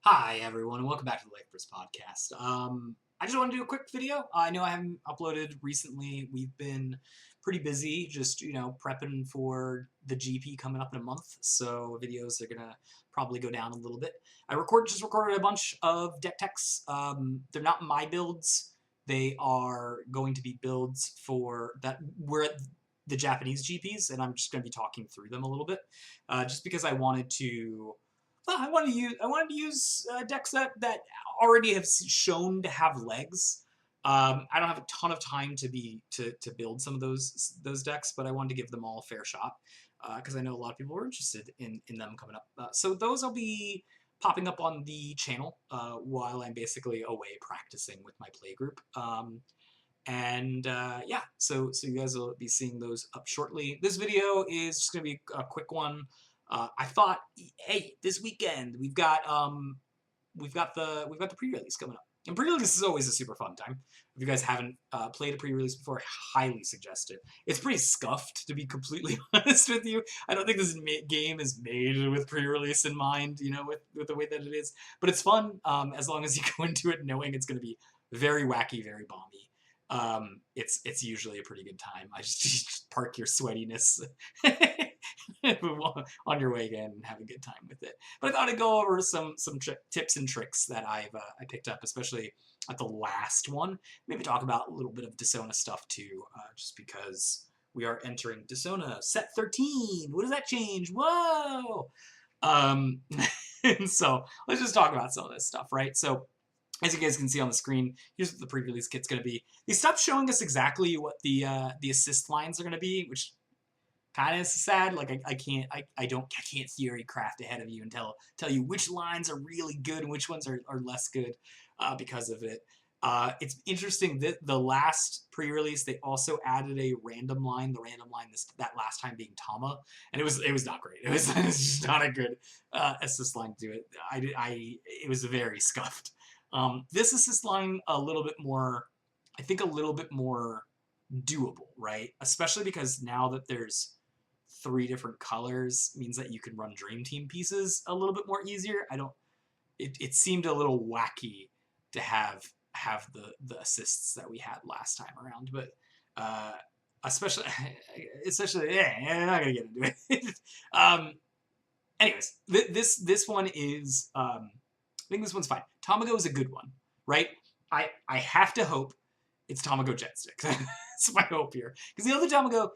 Hi everyone, welcome back to the Lakers podcast. I just want to do a quick video. I know I haven't uploaded recently. We've been pretty busy, just prepping for the GP coming up in a month. So videos are gonna probably go down a little bit. Just recorded a bunch of deck techs. They're not my builds. They are going to be builds for that. We're at the Japanese GPs, and I'm just going to be talking through them a little bit, just because I wanted to. Well, I wanted to use decks that already have shown to have legs. I don't have a ton of time to build some of those decks, but I wanted to give them all a fair shot because I know a lot of people are interested in them coming up. So those will be popping up on the channel while I'm basically away practicing with my play group. Yeah, so you guys will be seeing those up shortly. This video is just gonna be a quick one. I thought, hey, this weekend we've got the pre-release coming up, and pre-release is always a super fun time. If you guys haven't played a pre-release before, I highly suggest it. It's pretty scuffed, to be completely honest with you. I don't think this game is made with pre-release in mind, with the way that it is. But it's fun as long as you go into it knowing it's going to be very wacky, very bomby. It's usually a pretty good time. Just park your sweatiness on your way in and have a good time with it. But I thought I'd go over some tips and tricks that I picked up, especially at the last one. Maybe talk about a little bit of Desona stuff too, just because we are entering Desona set 13. What does that change? Whoa! Um, and so let's just talk about some of this stuff, right? So as you guys can see on the screen, here's what the pre-release kit's going to be. They stopped showing us exactly what the assist lines are going to be, which kind of sad. Like I can't theory craft ahead of you and tell you which lines are really good and which ones are less good because of it. It's interesting that the last pre-release they also added a random line. The random line that last time being Tama, and it was not great. It was just not a good assist line to do it. It was very scuffed. This assist line a little bit more, I think a little bit more doable, right? Especially because now that there's 3 different colors means that you can run Dream Team pieces a little bit more easier. It seemed a little wacky to have the assists that we had last time around, but especially yeah, I'm not gonna get into it. Anyways, this one is I think this one's fine. Tamago is a good one, right? I have to hope it's Tamago Jetstick. That's my hope here, because the other Tamago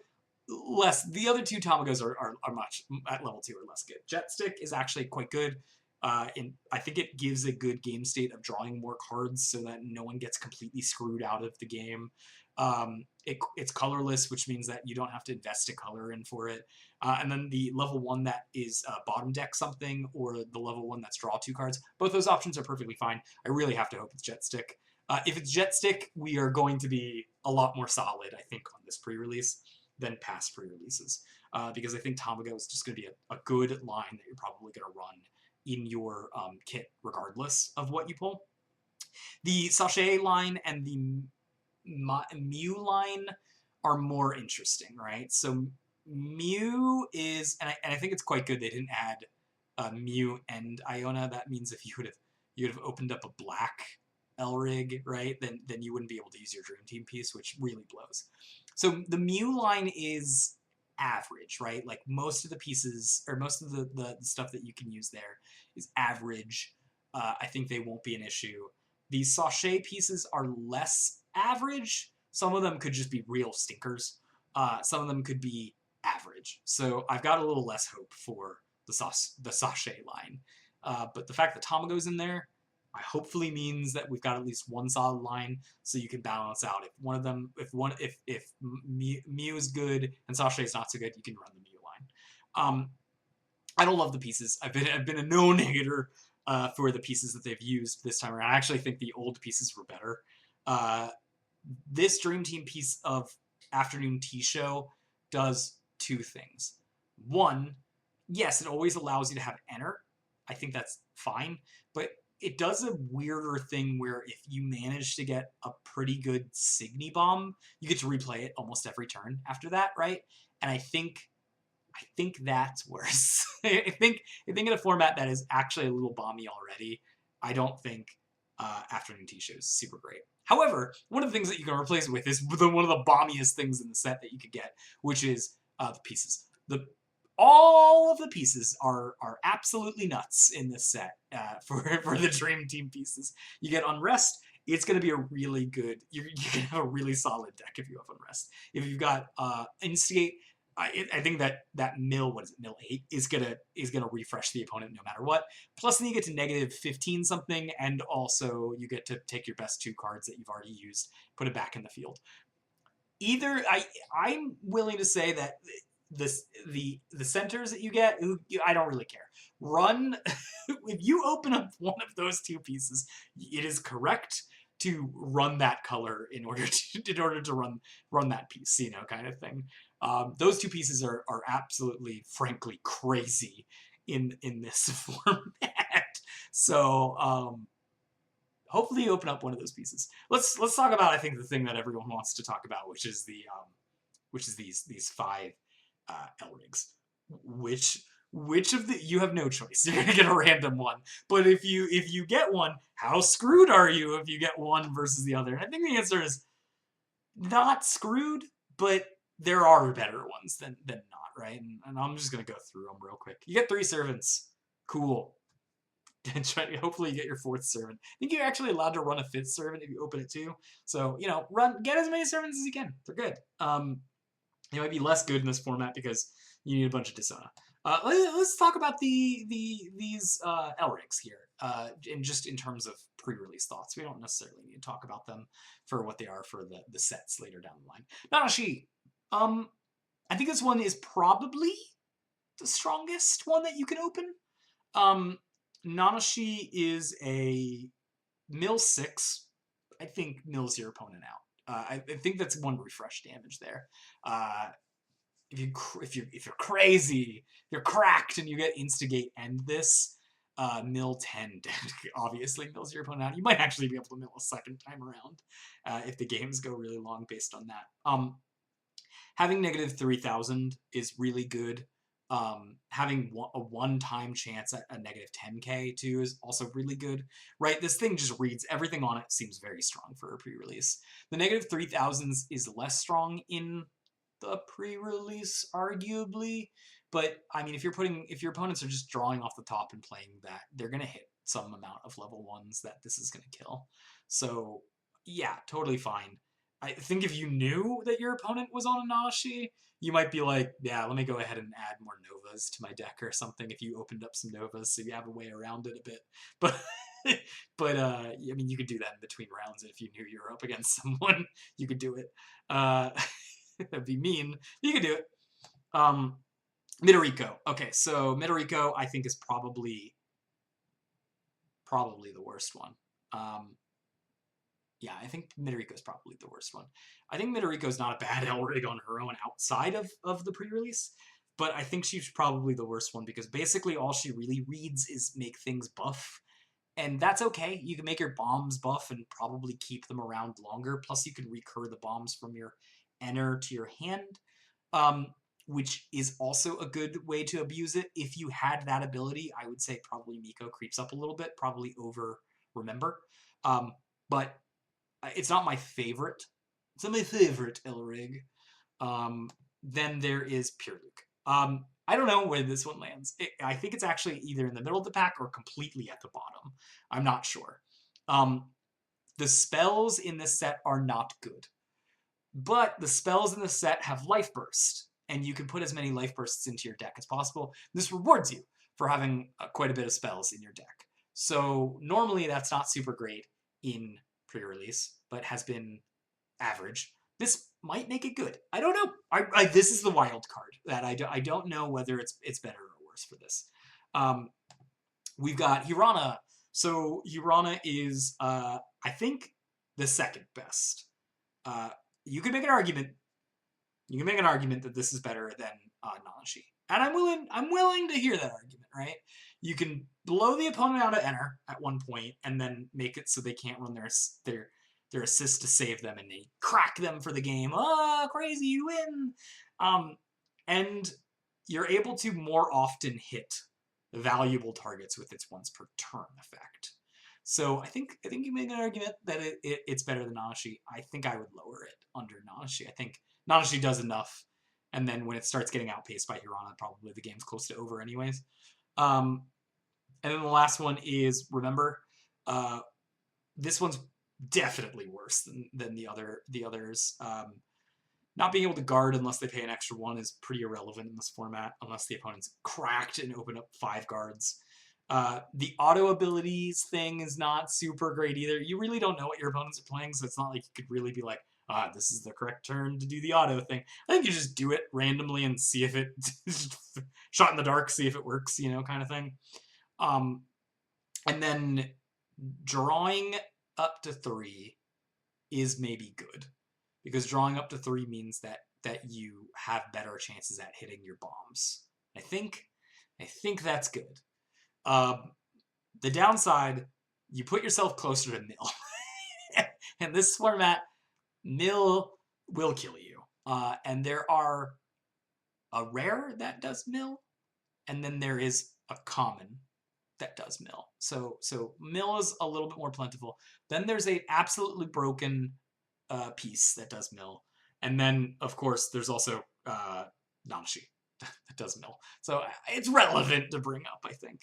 the other 2 Tamagos are much at level 2 or less good. Jetstick is actually quite good. I think it gives a good game state of drawing more cards so that no one gets completely screwed out of the game. It's colorless, which means that you don't have to invest a color in for it. And then the level 1 that is bottom deck something, or the level 1 that's draw 2 cards, both those options are perfectly fine. I really have to hope it's Jetstick. If it's Jetstick, we are going to be a lot more solid, I think, on this pre-release than past pre-releases, because I think Tamago is just going to be a good line that you're probably going to run in your kit regardless of what you pull. The Sachet line and the Mew line are more interesting, right? So Mew is, and I think it's quite good they didn't add Mew and Iona. That means if you would have opened up a black Elrig, right, then you wouldn't be able to use your Dream Team piece, which really blows. So the Mew line is average, right? Like most of the pieces, or most of the stuff that you can use there is average. I think they won't be an issue. The Sachet pieces are less average. Some of them could just be real stinkers. Some of them could be average. So I've got a little less hope for the Sachet line. But the fact that Tamago's in there, hopefully means that we've got at least one solid line, so you can balance out. If one of them, if Mew is good and Sachet is not so good, you can run the Mew line. I don't love the pieces. I've been a known hater for the pieces that they've used this time around. I actually think the old pieces were better. This Dream Team piece of Afternoon Tea Show does 2 things. One, yes, it always allows you to have enter. I think that's fine, but it does a weirder thing where if you manage to get a pretty good Signy Bomb, you get to replay it almost every turn after that, right? And I think that's worse. I think in a format that is actually a little bomby already, I don't think Afternoon Tea Show is super great. However, one of the things that you can replace it with is one of the bombiest things in the set that you could get, which is the pieces. All of the pieces are absolutely nuts in this set for the Dream Team pieces. You get Unrest. It's going to be a really good. You can have a really solid deck if you have Unrest. If you've got Instigate, I think that mill 8 is gonna refresh the opponent no matter what. Plus, then you get to negative 15 something, and also you get to take your best 2 cards that you've already used, put it back in the field. I'm willing to say that the centers that you get, I don't really care. Run if you open up one of those 2 pieces, it is correct to run that color in order to run that piece, kind of thing. Those 2 pieces are absolutely, frankly, crazy in this format. So hopefully you open up one of those pieces. Let's talk about, I think, the thing that everyone wants to talk about, which is these 5 Elrigs. Which of the, you have no choice. You're gonna get a random one. But if you get one, how screwed are you if you get one versus the other? And I think the answer is not screwed, but there are better ones than not, right? And I'm just gonna go through them real quick. You get 3 servants. Cool. Hopefully you get your 4th servant. I think you're actually allowed to run a 5th servant if you open it too. So, get as many servants as you can. They're good. They might be less good in this format because you need a bunch of Dishonor. Let's talk about these Elrigs here, just in terms of pre-release thoughts. We don't necessarily need to talk about them for what they are for the sets later down the line. Nanashi, I think this one is probably the strongest one that you can open. Nanashi is a mill 6. I think mills your opponent out. I think that's 1 refresh damage there. If you're crazy, if you're cracked and you get Instigate and this, mill 10 obviously mills your opponent out. You might actually be able to mill a 2nd time around if the games go really long based on that. Having negative 3,000 is really good. Having a 1-time chance at a negative 10k too is also really good, right? This thing just reads everything on it, seems very strong for a pre-release. The negative 3,000s is less strong in the pre-release, arguably, but I mean, if your opponents are just drawing off the top and playing that, they're gonna hit some amount of level 1s that this is gonna kill. So yeah, totally fine. I think if you knew that your opponent was on a Nanashi, you might be like, yeah, let me go ahead and add more Novas to my deck or something if you opened up some Novas so you have a way around it a bit. But I mean, you could do that in between rounds if you knew you were up against someone. You could do it. That'd be mean. You could do it. Midoriko. Okay, so Midoriko I think is probably the worst one. Yeah, I think Midoriko is probably the worst one. I think Midoriko is not a bad Elrig on her own outside of the pre-release, but I think she's probably the worst one because basically all she really reads is make things buff, and that's okay. You can make your bombs buff and probably keep them around longer, plus you can recur the bombs from your enter to your hand, which is also a good way to abuse it. If you had that ability, I would say probably Miko creeps up a little bit, probably over Remember. But it's not my favorite. It's not my favorite Elrig. Then there is Pure Luke. I don't know where this one lands. I think it's actually either in the middle of the pack or completely at the bottom. I'm not sure. The spells in this set are not good. But the spells in the set have Life Burst, and you can put as many Life Bursts into your deck as possible. This rewards you for having quite a bit of spells in your deck. So normally that's not super great in pre-release, but has been average. This might make it good. I don't know. This is the wild card that I don't know whether it's better or worse for this. We've got Hirana. So Hirana is, I think, the 2nd best. You can make an argument. You can make an argument that this is better than Nanashi, and I'm willing to hear that argument. Right? You can blow the opponent out of enter at one point, and then make it so they can't run their assist to save them, and they crack them for the game. Oh, crazy! You win. And you're able to more often hit valuable targets with its once per turn effect. So I think you make an argument that it's better than Nanashi. I think I would lower it under Nanashi. I think Nanashi does enough, and then when it starts getting outpaced by Hirana, probably the game's close to over anyways. And then the last one is Remember. This one's definitely worse than the others. Not being able to guard unless they pay an extra one is pretty irrelevant in this format, unless the opponent's cracked and open up 5 guards. The auto abilities thing is not super great either. You really don't know what your opponents are playing, so it's not like you could really be like, this is the correct turn to do the auto thing. I think you just do it randomly and see if it shot in the dark, see if it works, you know, kind of thing. And then drawing up to 3 is maybe good, because drawing up to 3 means that you have better chances at hitting your bombs. I think that's good. The downside, you put yourself closer to Mill. In this format, Mill will kill you. And there are a rare that does Mill, and then there is a common that does Mill. So Mill is a little bit more plentiful. Then there's a absolutely broken piece that does Mill. And then, of course, there's also Nanashi that does Mill. So it's relevant to bring up, I think.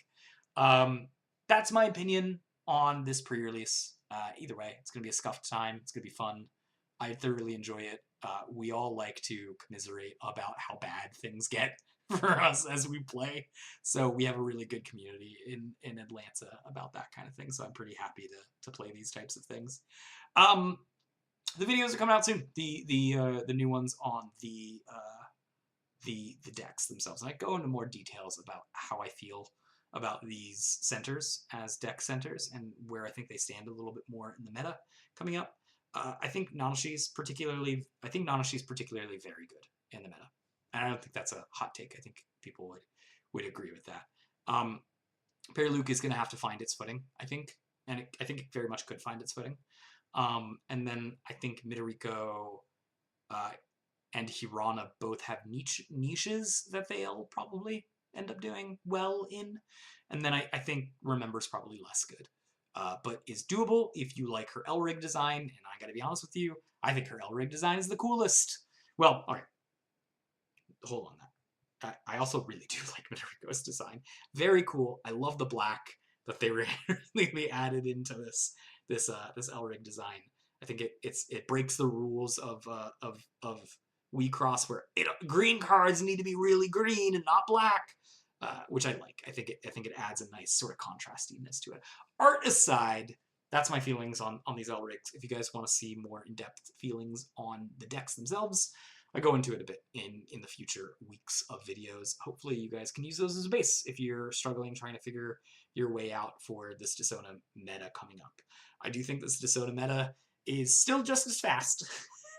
That's my opinion on this pre-release. Either way, it's going to be a scuffed time. It's going to be fun. I thoroughly enjoy it. We all like to commiserate about how bad things get for us as we play. So we have a really good community in Atlanta about that kind of thing. So I'm pretty happy to play these types of things. The videos are coming out soon. The new ones on the decks themselves. And I go into more details about how I feel about these centers as deck centers and where I think they stand a little bit more in the meta coming up. I think Nanashi's particularly very good in the meta. And I don't think that's a hot take. I think people would agree with that. Prerelease is going to have to find its footing, I think. And I think it very much could find its footing. And then I think Midoriko and Hirana both have niches that they'll probably end up doing well in. And then I think Remember's probably less good. But is doable if you like her Elrig design. And I gotta be honest with you, I think her Elrig design is the coolest. Well, all right. Hold on that. I also really do like Midoriko's design. Very cool. I love the black that they really added into this Elrig design. I think it breaks the rules of Wixoss, where green cards need to be really green and not black, which I like. I think it adds a nice sort of contrastiness to it. Art aside, that's my feelings on these Elrigs. If you guys want to see more in-depth feelings on the decks themselves, I go into it a bit in the future weeks of videos. Hopefully you guys can use those as a base if you're struggling trying to figure your way out for this Desona meta coming up. I do think this Desona meta is still just as fast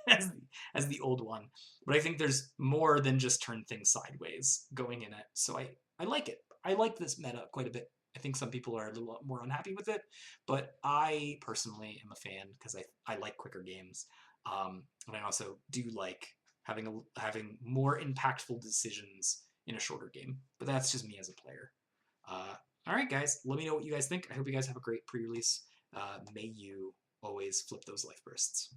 as the old one, but I think there's more than just turn things sideways going in it. So I like it. I like this meta quite a bit. I think some people are a little more unhappy with it, but I personally am a fan because I like quicker games. And I also do like having more impactful decisions in a shorter game. But that's just me as a player. All right, guys, let me know what you guys think. I hope you guys have a great pre-release. May you always flip those life bursts.